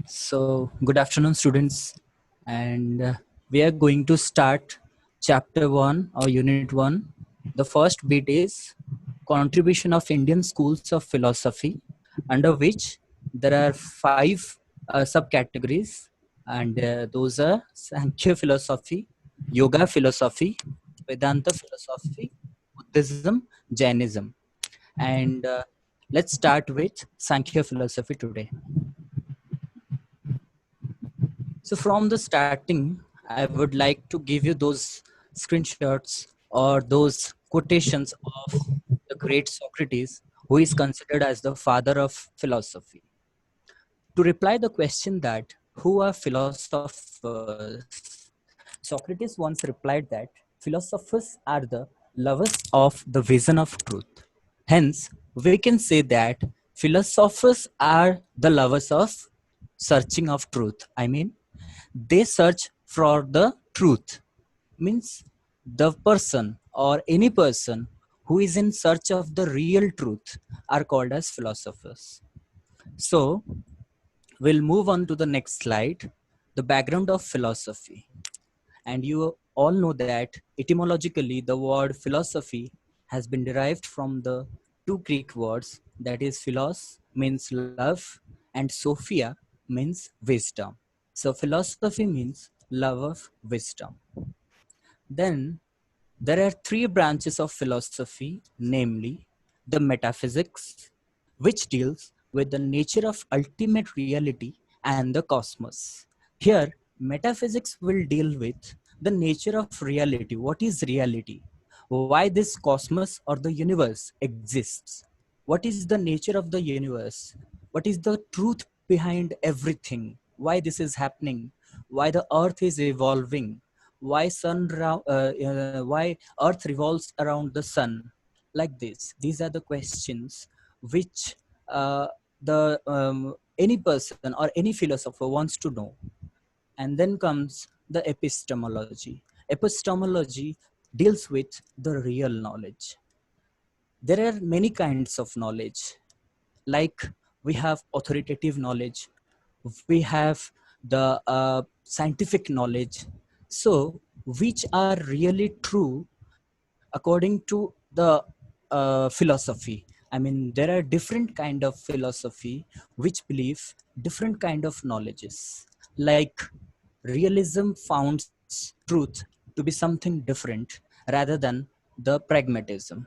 So, good afternoon, students, and we are going to start chapter 1 or unit 1. The first bit is contribution of Indian schools of philosophy, under which there are five subcategories, and those are Sankhya philosophy, Yoga philosophy, Vedanta philosophy, Buddhism, Jainism. And let's start with Sankhya philosophy today. So from the starting, I would like to give you those screenshots or those quotations of the great Socrates, who is considered as the father of philosophy. To reply the question that who are philosophers, Socrates once replied that philosophers are the lovers of the vision of truth. Hence, we can say that philosophers are the lovers of searching of truth. I mean, they search for the truth. Means the person or any person who is in search of the real truth are called as philosophers. So, we'll move on to the next slide, the background of philosophy. And you all know that etymologically, the word philosophy has been derived from the two Greek words, that is, philos means love, and Sophia means wisdom. So, philosophy means love of wisdom. Then there are three branches of philosophy, namely the metaphysics, which deals with the nature of ultimate reality and the cosmos. Here, metaphysics will deal with the nature of reality. What is reality? Why this cosmos or the universe exists? What is the nature of the universe? What is the truth behind everything? Why this is happening? Why the earth is evolving? Why why earth revolves around the sun? Like this, these are the questions which the any person or any philosopher wants to know. And then comes the epistemology. Epistemology deals with the real knowledge. There are many kinds of knowledge, like we have authoritative knowledge, we have the scientific knowledge. So which are really true according to the philosophy? I mean, there are different kind of philosophy which believe different kind of knowledges. Like realism founds truth to be something different rather than the pragmatism.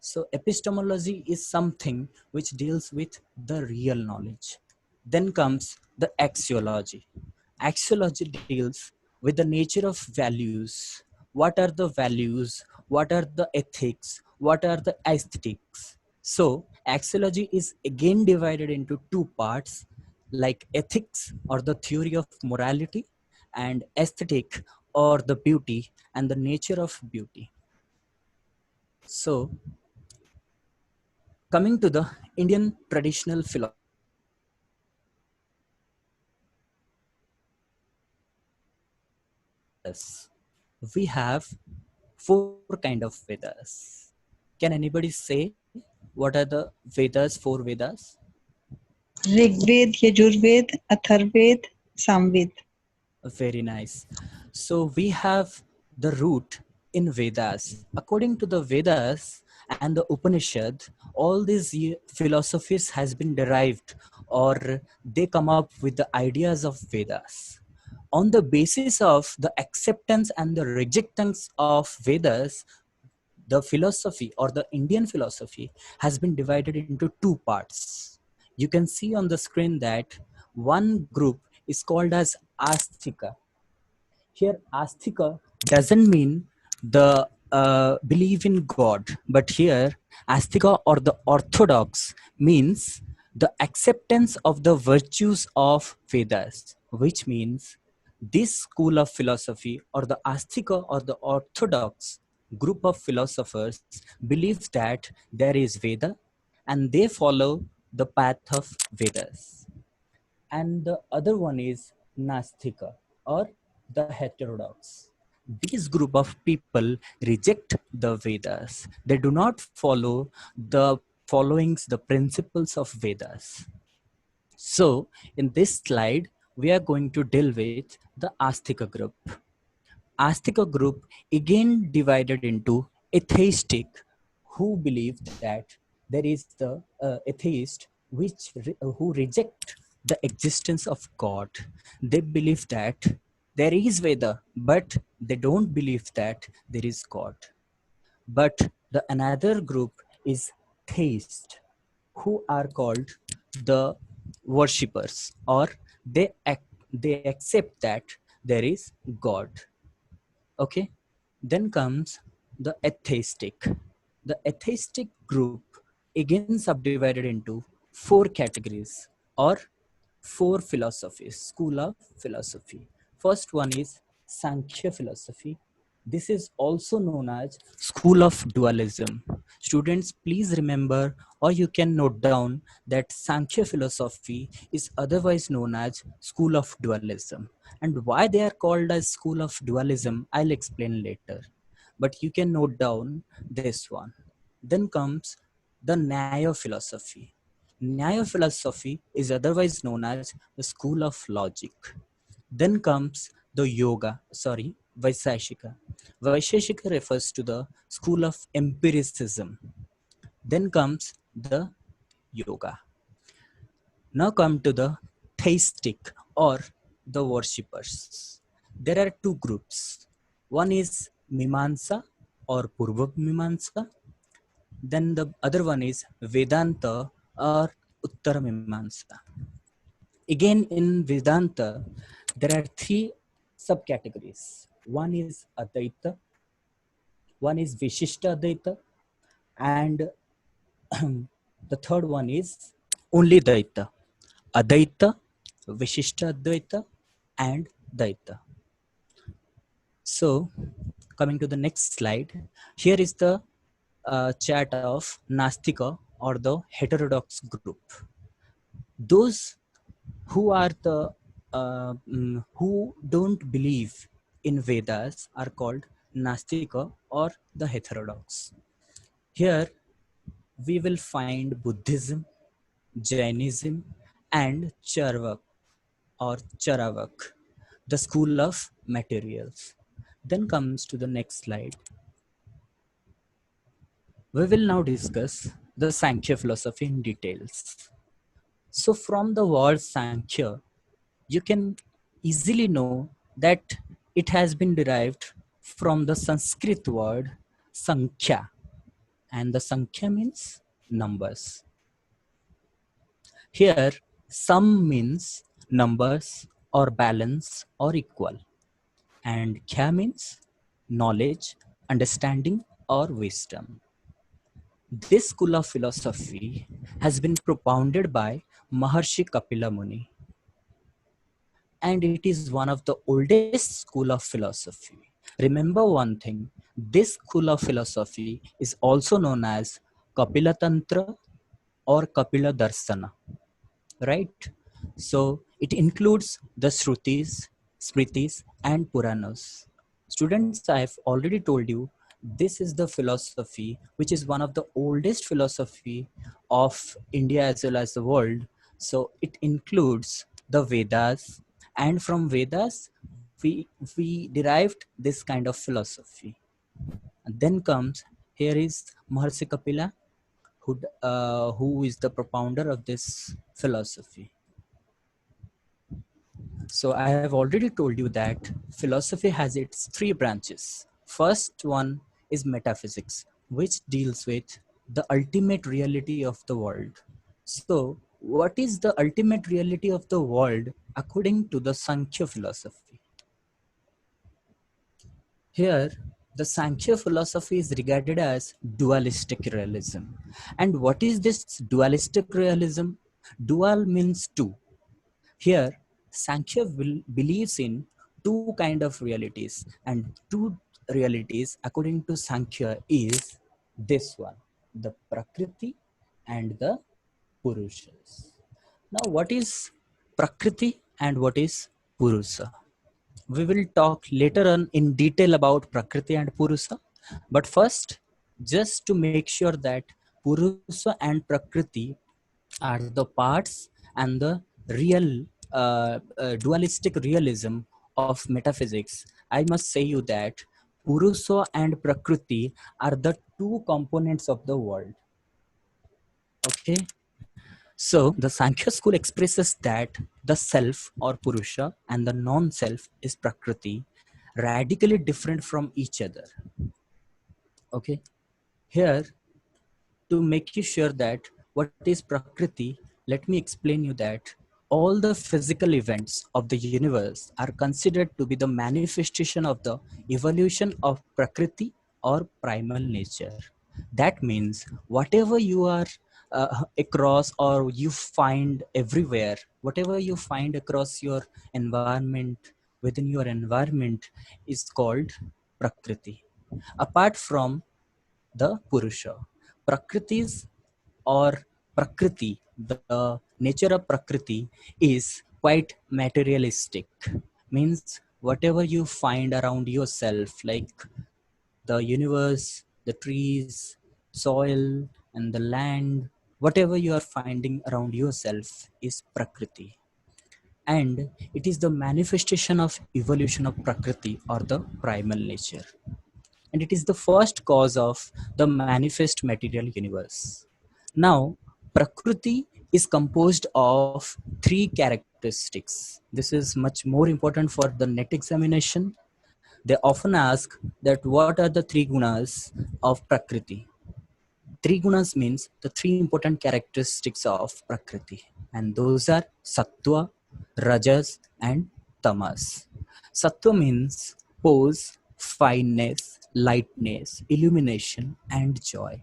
So epistemology is something which deals with the real knowledge. Then comes the axiology. Axiology deals with the nature of values. What are the values? What are the ethics? What are the aesthetics? So axiology is again divided into two parts, like ethics or the theory of morality, and aesthetic or the beauty and the nature of beauty. So coming to the Indian traditional philosophy, Vedas. We have four kind of Vedas. Can anybody say what are the Vedas, four Vedas? Rigveda Yajurveda Atharvaveda Samaveda Very nice. So we have the root in Vedas. According to the Vedas and the Upanishad, all these philosophies has been derived, or they come up with the ideas of Vedas. On the basis of the acceptance and the rejectance of Vedas, the philosophy or the Indian philosophy has been divided into two parts. You can see on the screen that one group is called as Astika. Here, Astika doesn't mean the believe in God, but here, Astika or the Orthodox means the acceptance of the virtues of Vedas, which means this school of philosophy or the Astika or the Orthodox group of philosophers believes that there is Veda and they follow the path of Vedas. And the other one is Nastika or the heterodox. These group of people reject the Vedas. They do not follow the followings, the principles of Vedas. So in this slide, we are going to deal with the Astika group. Astika group again divided into atheistic, who believe that there is the atheist who reject the existence of God. They believe that there is Veda, but they don't believe that there is God. But the another group is theist, who are called the worshippers, or they accept that there is God. Okay, then comes the atheistic. The atheistic group again subdivided into four categories or four philosophies, school of philosophy. First one is Sankhya philosophy. This is also known as school of dualism. Students, please remember, or you can note down, that Sankhya philosophy is otherwise known as school of dualism. And why they are called as school of dualism, I'll explain later, but you can note down this one. Then comes the Nyaya philosophy. Nyaya philosophy is otherwise known as the school of logic. Then comes the Vaisheshika. Vaisheshika refers to the school of empiricism. Then comes the yoga. Now come to the theistic, or the worshippers. There are two groups. One is Mimamsa or Purva Mimamsa. Then the other one is Vedanta or Uttara Mimamsa. Again, in Vedanta, there are three subcategories. One is Advaita, one is Vishishta Advaita, and the third one is only Dvaita. Advaita, Vishishta Advaita, and Dvaita. So, coming to the next slide, here is the chart of Nastika, or the heterodox group. Those who are the who don't believe in Vedas are called Nastika, or the heterodox. Here we will find Buddhism, Jainism, and Charavak, the school of materials. Then comes to the next slide. We will now discuss the Sankhya philosophy in details. So from the word Sankhya, you can easily know that it has been derived from the Sanskrit word Sankhya, and the Sankhya means numbers. Here, sum means numbers or balance or equal, and Kya means knowledge, understanding, or wisdom. This school of philosophy has been propounded by Maharshi Kapila Muni, and it is one of the oldest school of philosophy. Remember one thing, this school of philosophy is also known as Kapila Tantra or Kapila Darsana, right? So it includes the Shrutis, Smritis, and Puranas. Students, I have already told you, this is the philosophy which is one of the oldest philosophy of India as well as the world. So it includes the Vedas, and from Vedas we derived this kind of philosophy. And then comes, here is Maharshi Kapila, who is the propounder of this philosophy. So I have already told you that philosophy has its three branches. First one is metaphysics, which deals with the ultimate reality of the world. So what is the ultimate reality of the world according to the Sankhya philosophy? Here, the Sankhya philosophy is regarded as dualistic realism. And what is this dualistic realism? Dual means two. Here, Sankhya believes in two kind of realities, and two realities according to Sankhya is this one, the Prakriti and the Purushas. Now, what is Prakriti and what is Purusa? We will talk later on in detail about Prakriti and Purusa. But first, just to make sure that Purusa and Prakriti are the parts and the real dualistic realism of metaphysics, I must say you that Purusha and Prakriti are the two components of the world. Okay. So the Sankhya school expresses that the self or Purusha and the non-self is Prakriti, radically different from each other. Okay. Here, to make you sure that what is Prakriti, let me explain you that all the physical events of the universe are considered to be the manifestation of the evolution of Prakriti or primal nature. That means whatever you are across or you find everywhere, whatever you find across your environment, within your environment is called Prakriti. Apart from the Purusha. Prakritis or Prakriti, the nature of Prakriti is quite materialistic. Means whatever you find around yourself, like the universe, the trees, soil, and the land, whatever you are finding around yourself is Prakriti. And it is the manifestation of evolution of Prakriti or the primal nature, and it is the first cause of the manifest material universe. Now, Prakriti is composed of three characteristics. This is much more important for the net examination. They often ask that what are the three gunas of Prakriti? Three gunas means the three important characteristics of Prakriti, and those are Sattva, Rajas, and Tamas. Sattva means pose, fineness, lightness, illumination, and joy.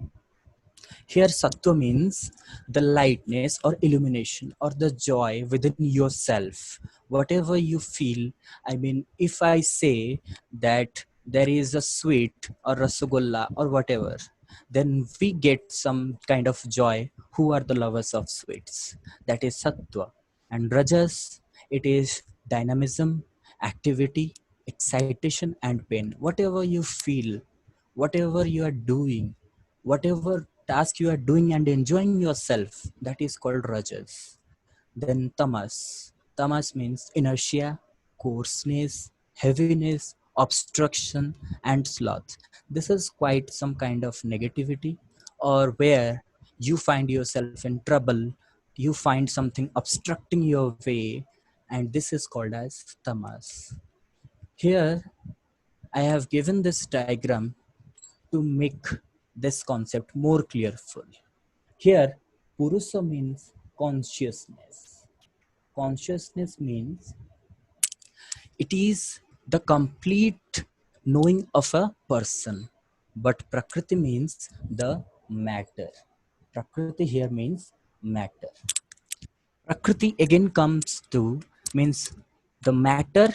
Here, Sattva means the lightness or illumination or the joy within yourself. Whatever you feel, I mean, if I say that there is a sweet or rasagulla or whatever, then we get some kind of joy. Who are the lovers of sweets? That is Sattva. And Rajas, it is dynamism, activity, excitation, and pain. Whatever you feel, whatever you are doing, whatever task you are doing and enjoying yourself, that is called rajas. Then tamas. Tamas means inertia, coarseness, heaviness, obstruction, and sloth. This is quite some kind of negativity, or where you find yourself in trouble, you find something obstructing your way, and this is called as tamas. Here I have given this diagram to make this concept more clearful. Here, Purusa means consciousness. Consciousness means it is the complete knowing of a person. But Prakriti means the matter. Prakriti here means matter. Prakriti again comes to means the matter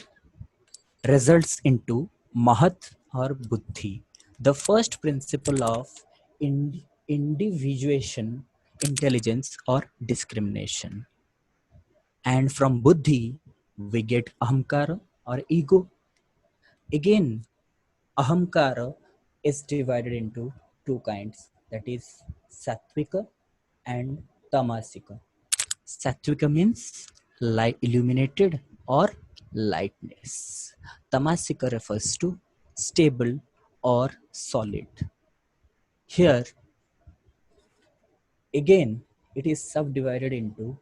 results into Mahat or Buddhi, the first principle of individuation, intelligence, or discrimination. And from Buddhi, we get Ahamkara or ego. Again, Ahamkara is divided into two kinds, that is Sattvika and Tamasika. Sattvika means light illuminated or lightness. Tamasika refers to stable or solid. Here again it is subdivided into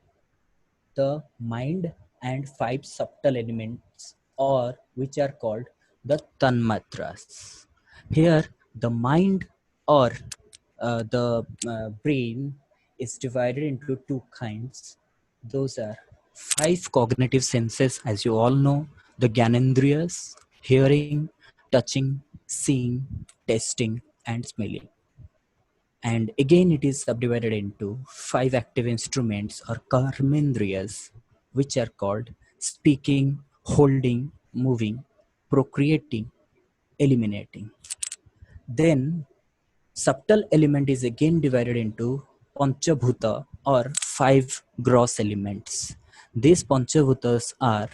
the mind and five subtle elements, or which are called the tanmatras. Here the mind or the brain is divided into two kinds. Those are five cognitive senses, as you all know, the Gyanendriyas: hearing, touching, seeing, tasting, and smelling. And again, it is subdivided into five active instruments or karmendriyas, which are called speaking, holding, moving, procreating, eliminating. Then subtle element is again divided into panchabhuta or five gross elements. These panchabhutas are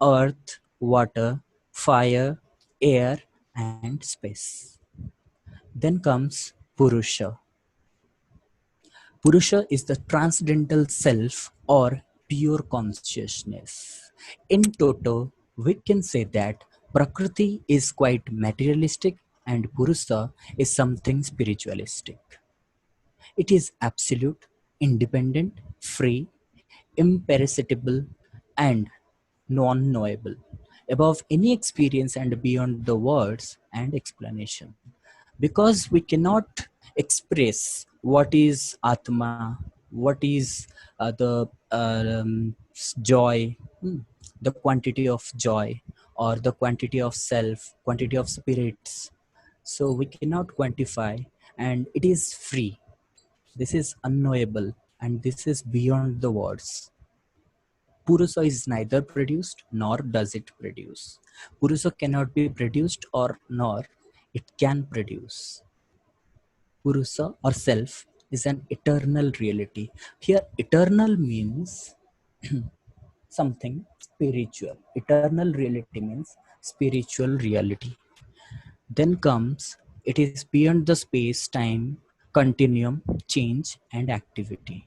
earth, water, fire, air, and space. Then comes Purusha. Purusha is the transcendental self or pure consciousness. In toto, we can say that Prakriti is quite materialistic and Purusa is something spiritualistic. It is absolute, independent, free, imperishable, and non knowable, above any experience and beyond the words and explanation. Because we cannot express what is Atma, what is the joy, the quantity of joy, or the quantity of self, quantity of spirits. So we cannot quantify, and it is free. This is unknowable, and this is beyond the words. Purusa is neither produced nor does it produce. Purusa cannot be produced or nor it can produce. Purusa or self is an eternal reality. Here, eternal means something spiritual. Eternal reality means spiritual reality. Then comes, it is beyond the space time continuum, change, and activity.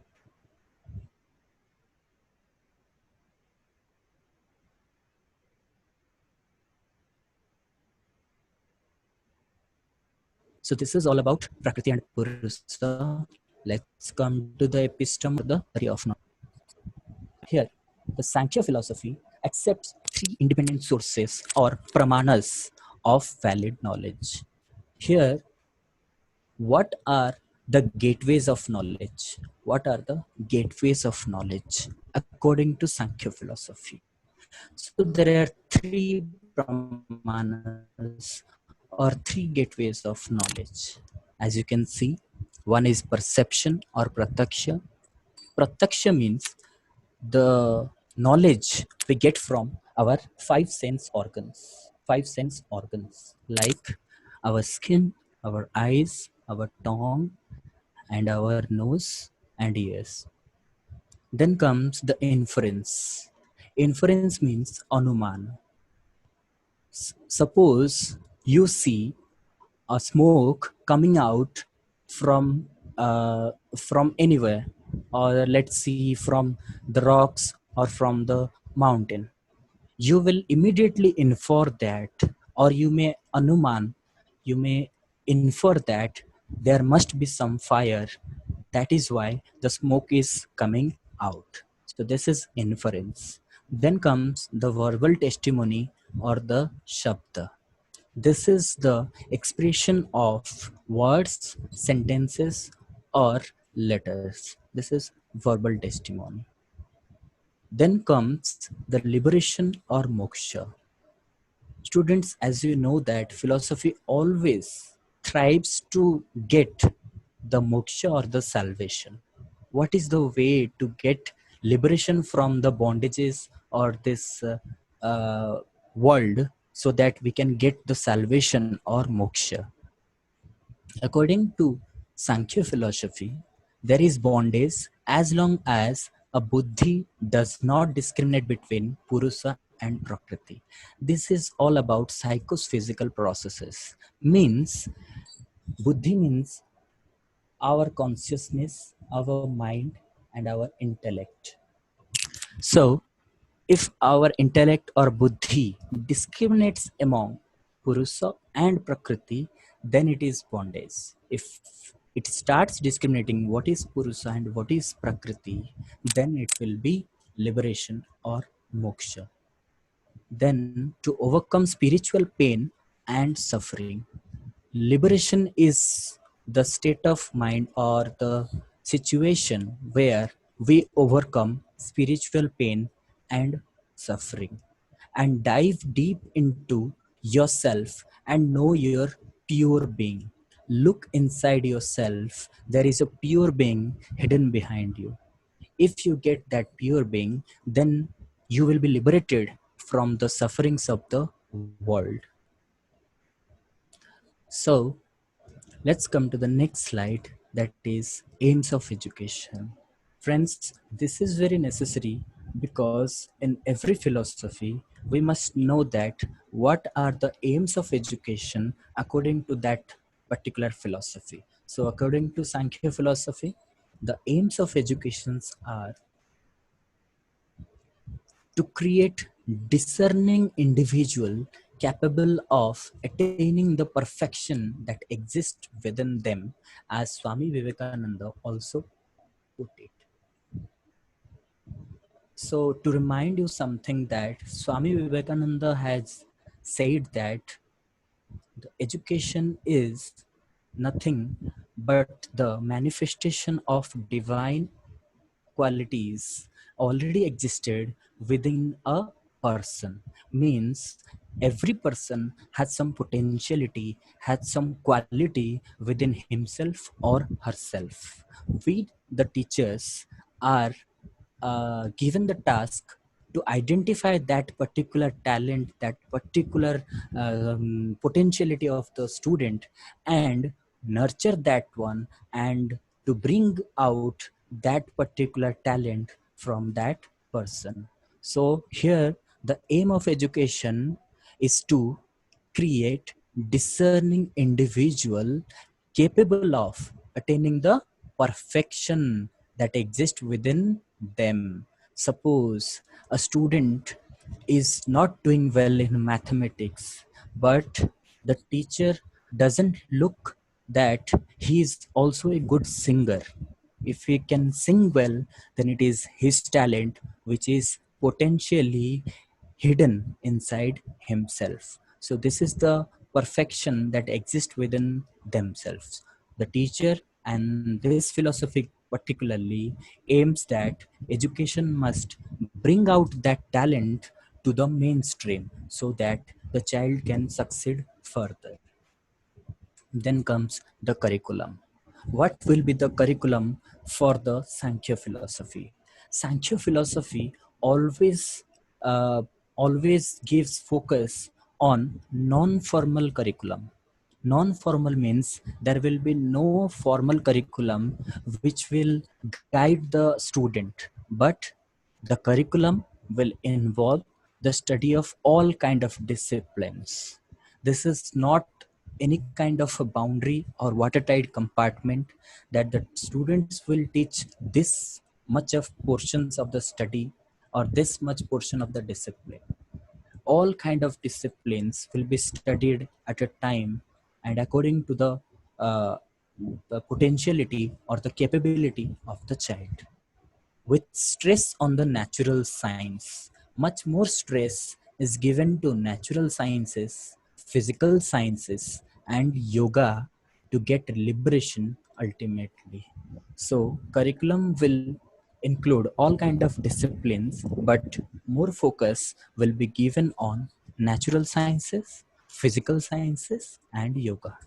So this is all about Prakriti and Purusa. Let's come to the episteme or the theory of knowledge. Here, the Sankhya philosophy accepts three independent sources or pramanas of valid knowledge. Here, what are the gateways of knowledge? What are the gateways of knowledge according to Sankhya philosophy? So there are three pramanas or three gateways of knowledge. As you can see, one is perception or pratyaksha. Pratyaksha means the knowledge we get from our five sense organs like our skin, our eyes, our tongue, and our nose and ears. Then comes the inference. Inference means anuman. Suppose you see a smoke coming out from from anywhere, or let's see from the rocks or from the mountain. You will immediately infer that, or you may anuman, you may infer that there must be some fire. That is why the smoke is coming out. So this is inference. Then comes the verbal testimony or the shabda. This is the expression of words, sentences, or letters. This is verbal testimony. Then comes the liberation or moksha. Students, as you know that philosophy always thrives to get the moksha or the salvation. What is the way to get liberation from the bondages or this world so that we can get the salvation or moksha? According to Sankhya philosophy, there is bondage as long as a buddhi does not discriminate between Purusa and Prakriti. This is all about psychophysical processes. Means, buddhi means our consciousness, our mind, and our intellect. So, if our intellect or buddhi discriminates among Purusa and Prakriti, then it is bondage. If it starts discriminating what is Purusa and what is Prakriti, then it will be liberation or moksha. Then, to overcome spiritual pain and suffering, liberation is the state of mind or the situation where we overcome spiritual pain and suffering and dive deep into yourself and know your pure being. Look inside yourself. There is a pure being hidden behind you. If you get that pure being, then you will be liberated from the sufferings of the world. So, let's come to the next slide, that is aims of education. Friends, this is very necessary because in every philosophy, we must know that what are the aims of education according to that particular philosophy. So, according to Sankhya philosophy, the aims of educations are to create discerning individual capable of attaining the perfection that exists within them, as Swami Vivekananda also put it. So to remind you something, that Swami Vivekananda has said that the education is nothing but the manifestation of divine qualities already existed within a person. Means every person has some potentiality, has some quality within himself or herself. We, the teachers, are given the task to identify that particular talent, that particular potentiality of the student, and nurture that one, and to bring out that particular talent from that person. So here the aim of education is to create discerning individual capable of attaining the perfection that exists within them. Suppose a student is not doing well in mathematics, but the teacher doesn't look that he is also a good singer. If he can sing well, then it is his talent which is potentially hidden inside himself. So this is the perfection that exists within themselves. The teacher and this philosophy particularly aims that education must bring out that talent to the mainstream so that the child can succeed further. Then comes the curriculum. What will be the curriculum for the Sankhya philosophy? Sankhya philosophy always always gives focus on non-formal curriculum. Non-formal means there will be no formal curriculum which will guide the student, but the curriculum will involve the study of all kind of disciplines. This is not any kind of a boundary or watertight compartment that the students will teach this much of portions of the study or this much portion of the discipline. All kind of disciplines will be studied at a time and according to uh, the potentiality or the capability of the child, with stress on the natural science. Much more stress is given to natural sciences, physical sciences, and yoga to get liberation ultimately. So, curriculum will include all kind of disciplines, but more focus will be given on natural sciences, physical sciences, and yoga.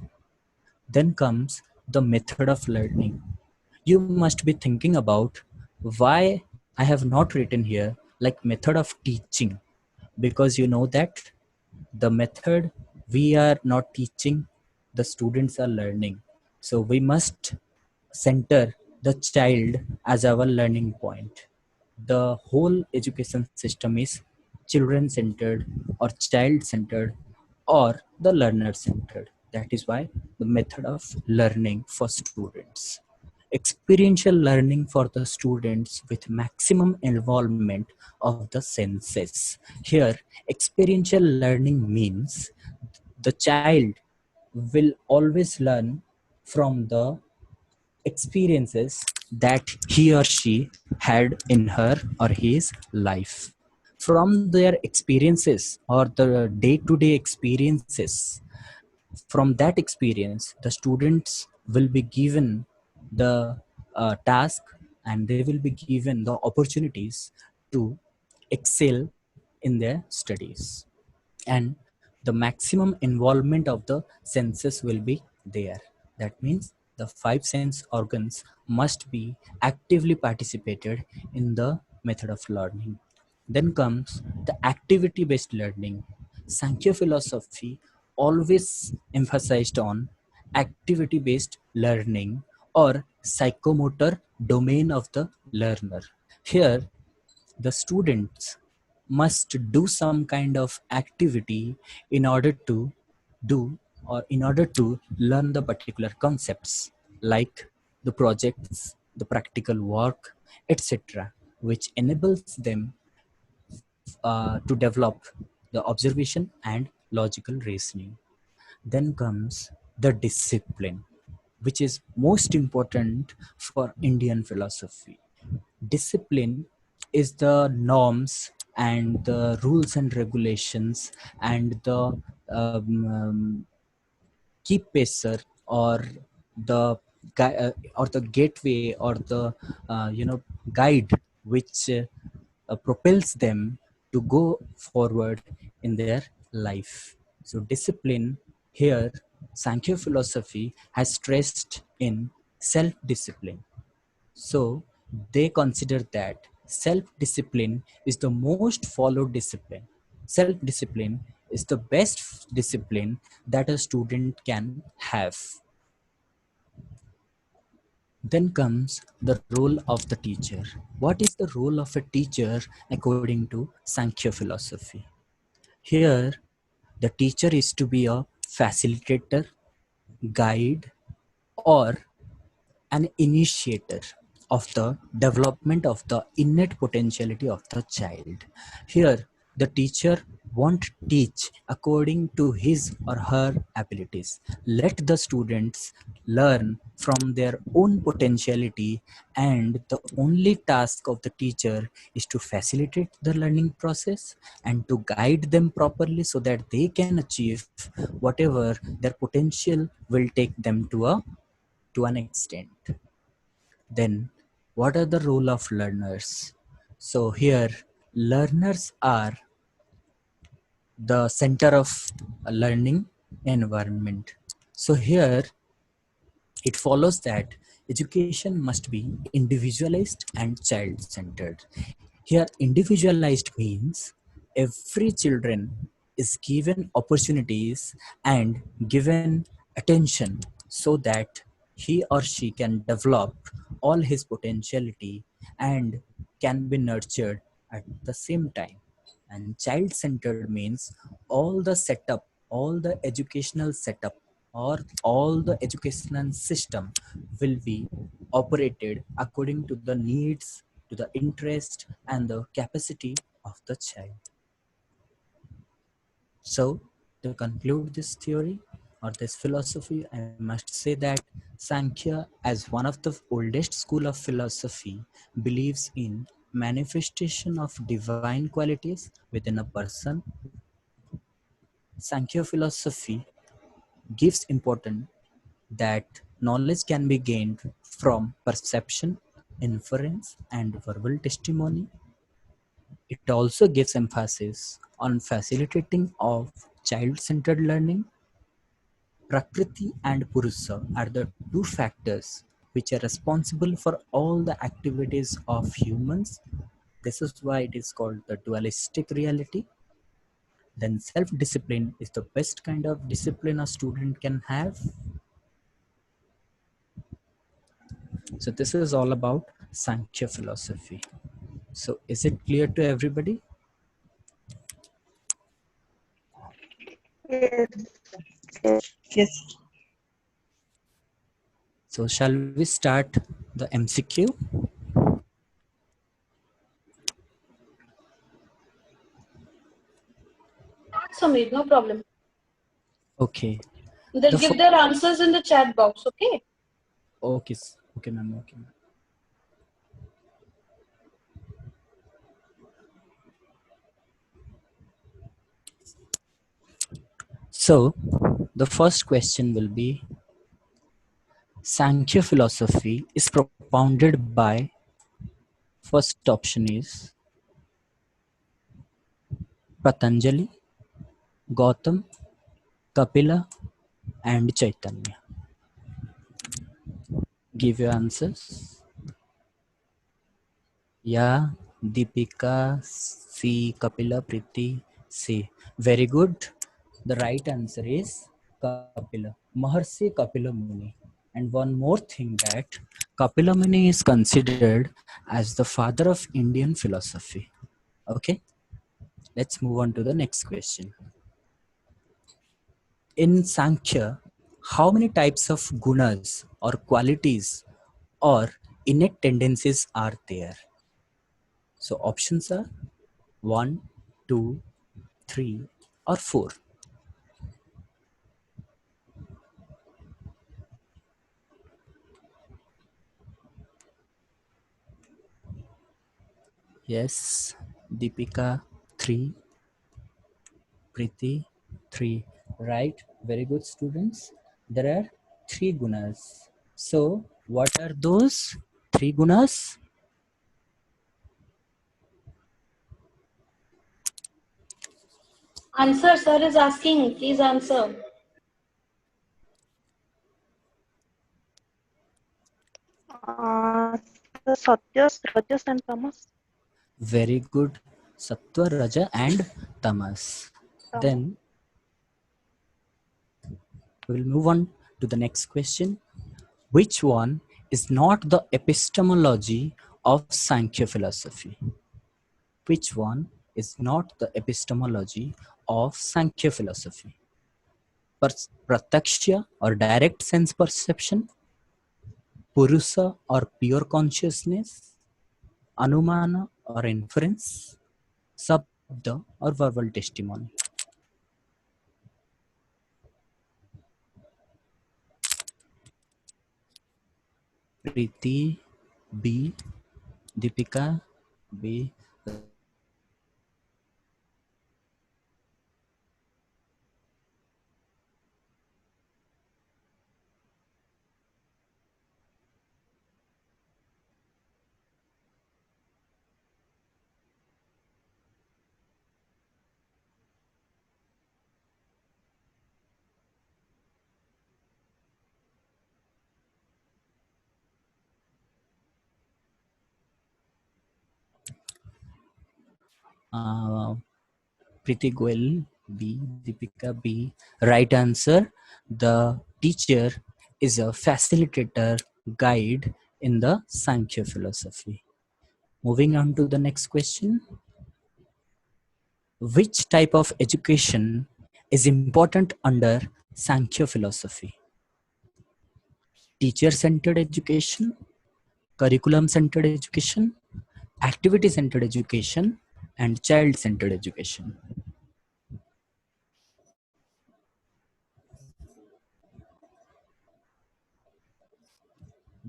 Then comes the method of learning. You must be thinking about why I have not written here like method of teaching, because you know that the method we are not teaching, the students are learning. So we must center the child as our learning point. The whole education system is children centered or child centered or the learner centered. That is why the method of learning for students. Experiential learning for the students with maximum involvement of the senses. Here, experiential learning means the child will always learn from the experiences that he or she had in her or his life. From their experiences or the day to day experiences, from that experience, the students will be given the task and they will be given the opportunities to excel in their studies. And the maximum involvement of the senses will be there. That means the five sense organs must be actively participated in the method of learning. Then comes the activity based learning. Sankhya philosophy always emphasized on activity based learning or psychomotor domain of the learner. Here, the students must do some kind of activity in order to do or in order to learn the particular concepts, like the projects, the practical work, etc., which enables them to develop the observation and logical reasoning. Then comes the discipline, which is most important for Indian philosophy. Discipline is the norms and the rules and regulations and the keep pacer or the or the gateway or the guide which propels them to go forward in their life. So discipline here, Sankhya philosophy has stressed in self discipline. So they consider that self discipline is the most followed discipline. Self discipline is the best discipline that a student can have. Then comes the role of the teacher. What is the role of a teacher according to Sankhya philosophy? Here, the teacher is to be a facilitator, guide, or an initiator of the development of the innate potentiality of the child. Here, the teacher won't teach according to his or her abilities. Let the students learn from their own potentiality, and the only task of the teacher is to facilitate the learning process and to guide them properly so that they can achieve whatever their potential will take them to an extent. Then, what are the role of learners? So here, learners are the center of a learning environment. So here, it follows that education must be individualized and child-centered. Here, individualized means every children is given opportunities and given attention so that he or she can develop all his potentiality and can be nurtured at the same time. And child centered means all the setup, all the educational setup, or all the educational system will be operated according to the needs, to the interest, and the capacity of the child. So, to conclude this theory or this philosophy, I must say that Sankhya, as one of the oldest school of philosophy, believes in manifestation of divine qualities within a person. Sankhya philosophy gives importance that knowledge can be gained from perception, inference, and verbal testimony. It also gives emphasis on facilitating of child-centered learning. Prakriti and Purusha are the two factors which are responsible for all the activities of humans. This is why it is called the dualistic reality. Then self-discipline is the best kind of discipline a student can have. So this is all about Sankhya philosophy. So is it clear to everybody? Yes. So shall we start the MCQ? Samir, no problem. Okay. They'll give their answers in the chat box, okay? Okay, okay, ma'am. Okay, ma'am. So, the first question will be Sankhya philosophy is propounded by, first option is Patanjali, Gautam, Kapila, and Chaitanya. Give your answers. Yeah, Deepika, C, Kapila, Priti, C. Very good. The right answer is Kapila, Maharshi Kapila Muni. And one more thing that Kapila Muni is considered as the father of Indian philosophy. Okay, let's move on to the next question. In Sankhya, how many types of gunas or qualities or innate tendencies are there? So options are 1, 2, 3, or 4? Yes, Deepika, 3, Preeti, 3. Right, very good students. There are 3 gunas. So, what are those 3 gunas? Answer, sir is asking. Please answer. Satyas, Rajas, and Tamas. Very good. Sattva, Raja, and Tamas. Then we will move on to the next question. Which one is not the epistemology of Sankhya philosophy? Which one is not the epistemology of Sankhya philosophy? Pratyaksha or direct sense perception, Purusa or pure consciousness, Anumana or inference, Sabda or verbal testimony. Preeti, B, Deepika, B. Preeti Goel, B, Deepika, B. Right answer. The teacher is a facilitator guide in the Sankhya philosophy. Moving on to the next question. Which type of education is important under Sankhya philosophy? Teacher-centered education, curriculum-centered education, activity-centered education, and child-centered education.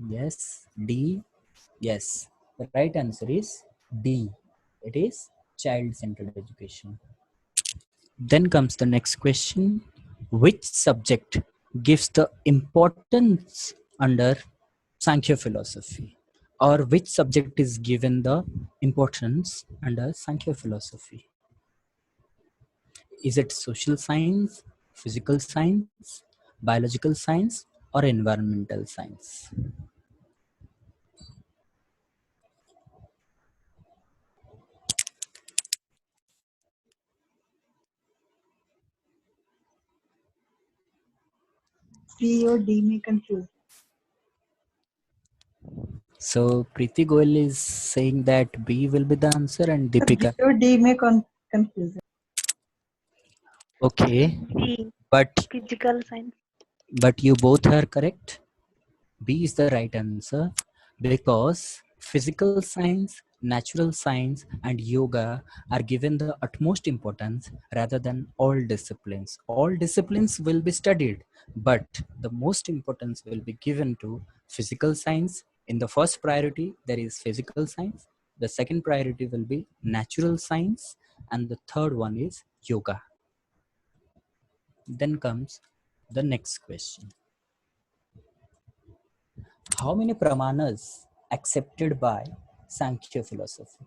Yes, D. Yes, the right answer is D. It is child-centered education. Then comes the next question. Which subject gives the importance under Sankhya philosophy? Or which subject is given the importance under Sankhya philosophy? Is it social science, physical science, biological science, or environmental science? C or D may confuse. So Preeti Goel is saying that B will be the answer and Deepika. B or D may confuse. Okay, B, but physical science. you both are correct. B is the right answer because physical science, natural science, and yoga are given the utmost importance rather than all disciplines. All disciplines will be studied, but the most importance will be given to physical science. In the first priority, there is physical science. The second priority will be natural science, and the third one is yoga. Then comes the next question. How many pramanas accepted by Sankhya philosophy?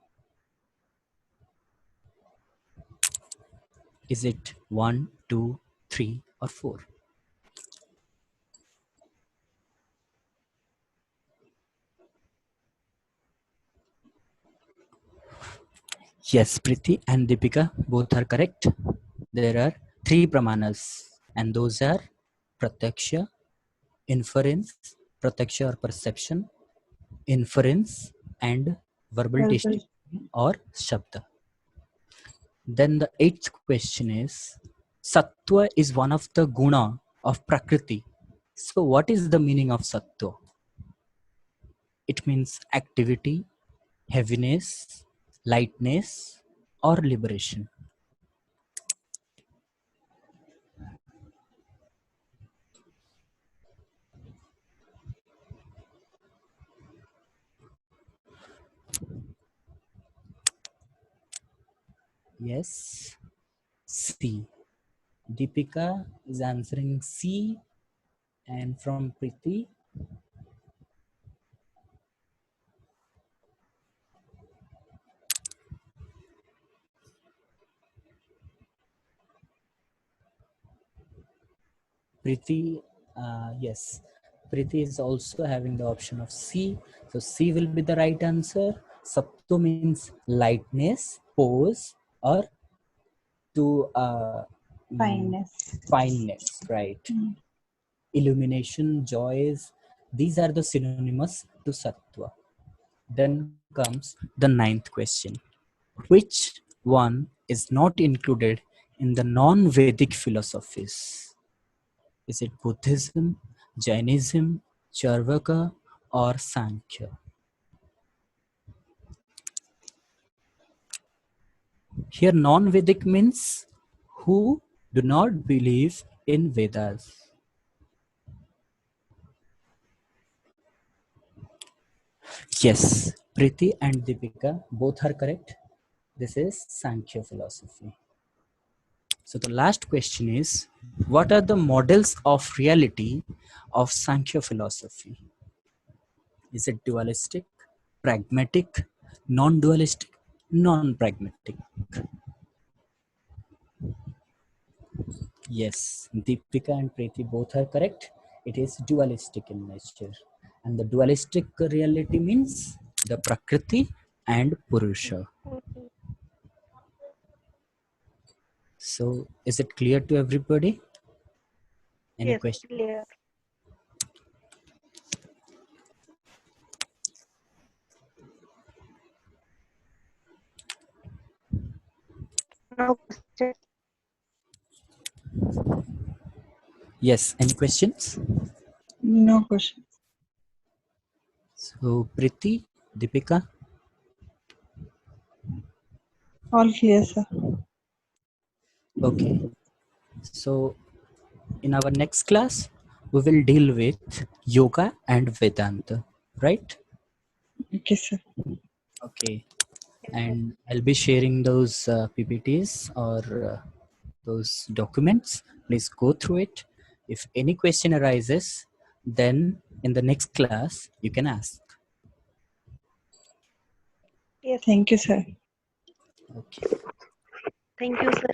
Is it 1, 2, 3, or 4? Yes, Priti and Deepika both are correct. There are 3 pramanas, and those are Pratyaksha, inference, Pratyaksha or perception, inference, and verbal testimony or Shabda. Then the 8th question is Sattva is one of the guna of Prakriti. So, what is the meaning of Sattva? It means activity, heaviness, lightness, or liberation. Yes. C. Deepika is answering C, and from Preeti, yes, Preeti is also having the option of C. So C will be the right answer. Satto means lightness, pose, or to Fineness. fineness, right? Mm. Illumination, joys. These are the synonymous to sattva. Then comes the ninth question. Which one is not included in the non-Vedic philosophies? Is it Buddhism, Jainism, Charvaka, or Sankhya? Here, non-Vedic means who do not believe in Vedas. Yes, Priti and Deepika both are correct. This is Sankhya philosophy. So the last question is, what are the models of reality of Sankhya philosophy? Is it dualistic, pragmatic, non-dualistic, non-pragmatic? Yes, Deepika and Preeti both are correct. It is dualistic in nature. And the dualistic reality means the Prakriti and Purusha. So is it clear to everybody? Any Yes, question? clear. No question. Yes, any questions? No question. So Preeti, Deepika, All clear, sir. okay. So in our next class, we will deal with yoga and Vedanta, right? Okay, sir. Okay. And I'll be sharing those PPTs or those documents. Please go through it. If any question arises, then in the next class, you can ask. Yes, Thank you, sir. Okay. thank you, sir.